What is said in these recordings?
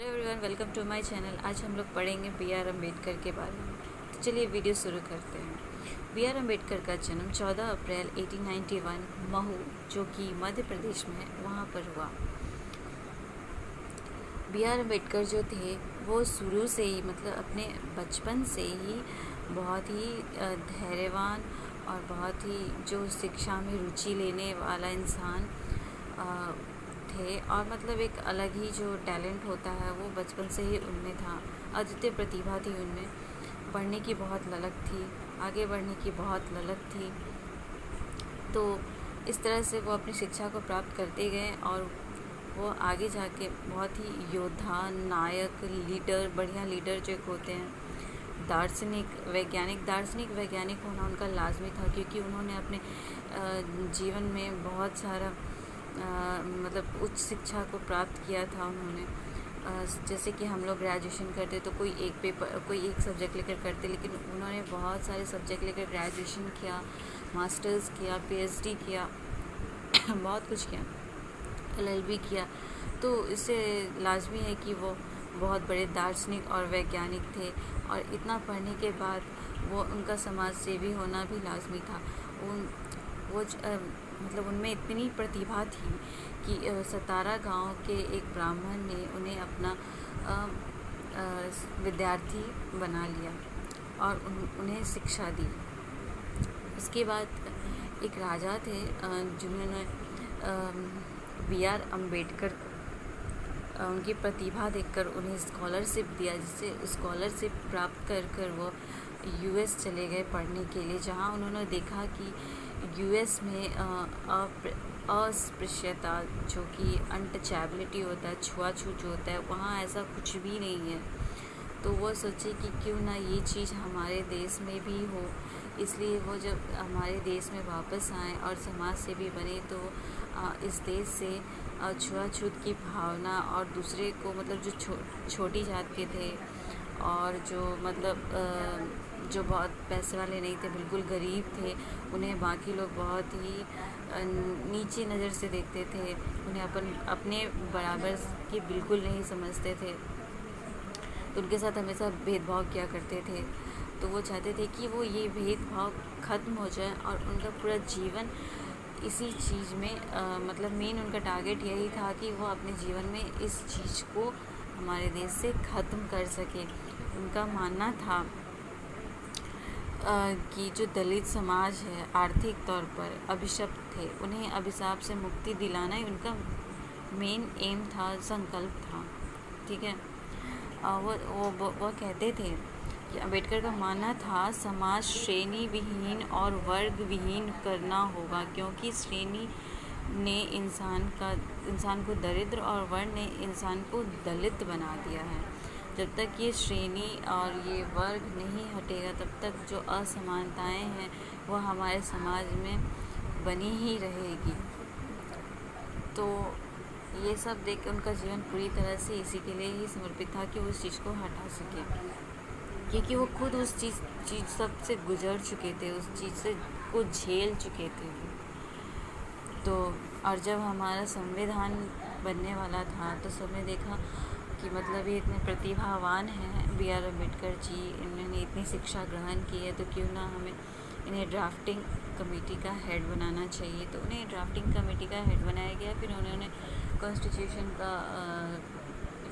Everyone, welcome to my channel. आज हम लोग पढ़ेंगे बी आर अम्बेडकर के बारे में। तो चलिए वीडियो शुरू करते हैं। बी आर अम्बेडकर का जन्म 14 अप्रैल 1891 महू, जो कि मध्य प्रदेश में है, वहाँ पर हुआ। बी आर अम्बेडकर जो थे वो शुरू से ही अपने बचपन से ही बहुत ही धैर्यवान और बहुत ही जो शिक्षा में रुचि लेने वाला इंसान थे। और एक अलग ही जो टैलेंट होता है वो बचपन से ही उनमें था। अद्वितीय प्रतिभा थी उनमें। पढ़ने की बहुत ललक थी, आगे बढ़ने की बहुत ललक थी। तो इस तरह से वो अपनी शिक्षा को प्राप्त करते गए और वो आगे जाके बहुत ही योद्धा, नायक, लीडर, बढ़िया लीडर जो होते हैं, दार्शनिक वैज्ञानिक होना उनका लाजमी था, क्योंकि उन्होंने अपने जीवन में बहुत सारा उच्च शिक्षा को प्राप्त किया था उन्होंने। जैसे कि हम लोग ग्रेजुएशन करते तो कोई एक सब्जेक्ट लेकर करते, लेकिन उन्होंने बहुत सारे सब्जेक्ट लेकर ग्रेजुएशन किया, मास्टर्स किया, पीएचडी किया बहुत कुछ किया, एलएलबी किया। तो इससे लाजमी है कि वो बहुत बड़े दार्शनिक और वैज्ञानिक थे। और इतना पढ़ने के बाद उनका समाज सेवी होना भी लाजमी था। उनमें इतनी प्रतिभा थी कि सतारा गांव के एक ब्राह्मण ने उन्हें अपना विद्यार्थी बना लिया और उन्हें शिक्षा दी। उसके बाद एक राजा थे जिन्होंने बी आर अम्बेडकर उनकी प्रतिभा देखकर उन्हें स्कॉलरशिप दिया, जिससे स्कॉलरशिप प्राप्त कर वो यूएस चले गए पढ़ने के लिए, जहां उन्होंने देखा कि यूएस में अस्पृश्यता, जो कि अनटचेबिलिटी होता है, छुआछूत जो होता है, वहाँ ऐसा कुछ भी नहीं है। तो वो सोचे कि क्यों ना ये चीज़ हमारे देश में भी हो। इसलिए वो जब हमारे देश में वापस आए और समाज से भी बने, तो इस देश से छुआछूत की भावना और दूसरे को जो छोटी जात के थे और जो बहुत पैसे वाले नहीं थे, बिल्कुल गरीब थे, उन्हें बाकी लोग बहुत ही नीची नज़र से देखते थे, उन्हें अपने बराबर के बिल्कुल नहीं समझते थे। तो उनके साथ हमेशा भेदभाव किया करते थे। तो वो चाहते थे कि वो ये भेदभाव ख़त्म हो जाए और उनका पूरा जीवन इसी चीज़ में मेन उनका टारगेट यही था कि वो अपने जीवन में इस चीज़ को हमारे देश से ख़त्म कर सके। उनका मानना था कि जो दलित समाज है आर्थिक तौर पर अभिशप्त थे, उन्हें अभिशाप से मुक्ति दिलाना ही उनका मेन एम था, संकल्प था। ठीक है। वो कहते थे कि अम्बेडकर का मानना था समाज श्रेणी विहीन और वर्ग विहीन करना होगा, क्योंकि श्रेणी ने इंसान को दरिद्र और वर्ण ने इंसान को दलित बना दिया है। जब तक ये श्रेणी और ये वर्ग नहीं हटेगा, तब तक जो असमानताएं हैं वो हमारे समाज में बनी ही रहेगी। तो ये सब देख के उनका जीवन पूरी तरह से इसी के लिए ही समर्पित था कि वो उस चीज़ को हटा सके, क्योंकि वो खुद उस चीज़ सब से गुजर चुके थे, उस चीज़ से को झेल चुके थे। तो और जब हमारा संविधान बनने वाला था तो सबने देखा कि ये इतने प्रतिभावान हैं बी आर अम्बेडकर जी, इन्होंने इतनी शिक्षा ग्रहण की है, तो क्यों ना हमें इन्हें ड्राफ्टिंग कमेटी का हेड बनाना चाहिए। तो उन्हें ड्राफ्टिंग कमेटी का हेड बनाया गया। फिर उन्होंने कॉन्स्टिट्यूशन का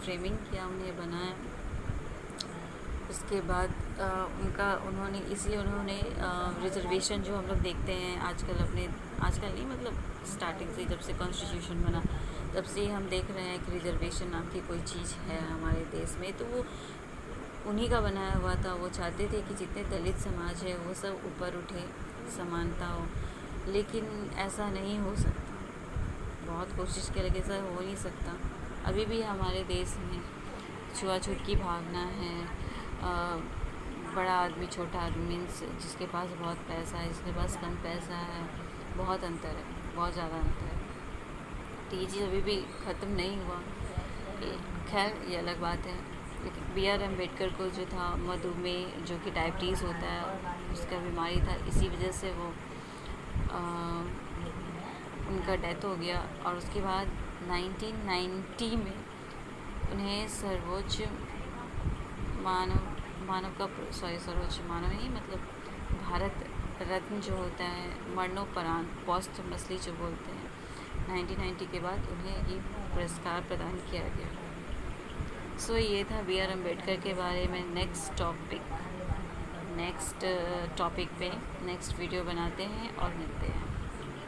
फ्रेमिंग किया, उन्हें बनाया। उसके बाद उन्होंने रिजर्वेशन जो हम लोग देखते हैं आजकल नहीं, स्टार्टिंग से जब से कॉन्स्टिट्यूशन बना तब से ही हम देख रहे हैं कि रिजर्वेशन नाम की कोई चीज़ है हमारे देश में। तो वो उन्हीं का बनाया हुआ था। वो चाहते थे कि जितने दलित समाज है वो सब ऊपर उठे, समानता हो, लेकिन ऐसा नहीं हो सकता। बहुत कोशिश के लगे ऐसा हो नहीं सकता। अभी भी हमारे देश में छुआछूत की भावना है। बड़ा आदमी, छोटा आदमी, जिसके पास बहुत पैसा है, जिसके पास कम पैसा है, बहुत अंतर है, बहुत ज़्यादा अंतर है। तो ये चीज़ अभी भी ख़त्म नहीं हुआ। खैर, ये अलग बात है। लेकिन बी आर अम्बेडकर को जो था मधुमेह, जो कि डायबिटीज़ होता है, उसका बीमारी था, इसी वजह से वो उनका डेथ हो गया। और उसके बाद 1990 में उन्हें सर्वोच्च सर्वोच्च मानव नहीं, मतलब भारत रत्न जो होता है मरणोपरांत, पोस्टमसली जो बोलते हैं, 1990 के बाद उन्हें ये पुरस्कार प्रदान किया गया। सो ये था बी आर अम्बेडकर के बारे में। नेक्स्ट टॉपिक पे नेक्स्ट वीडियो बनाते हैं और मिलते हैं।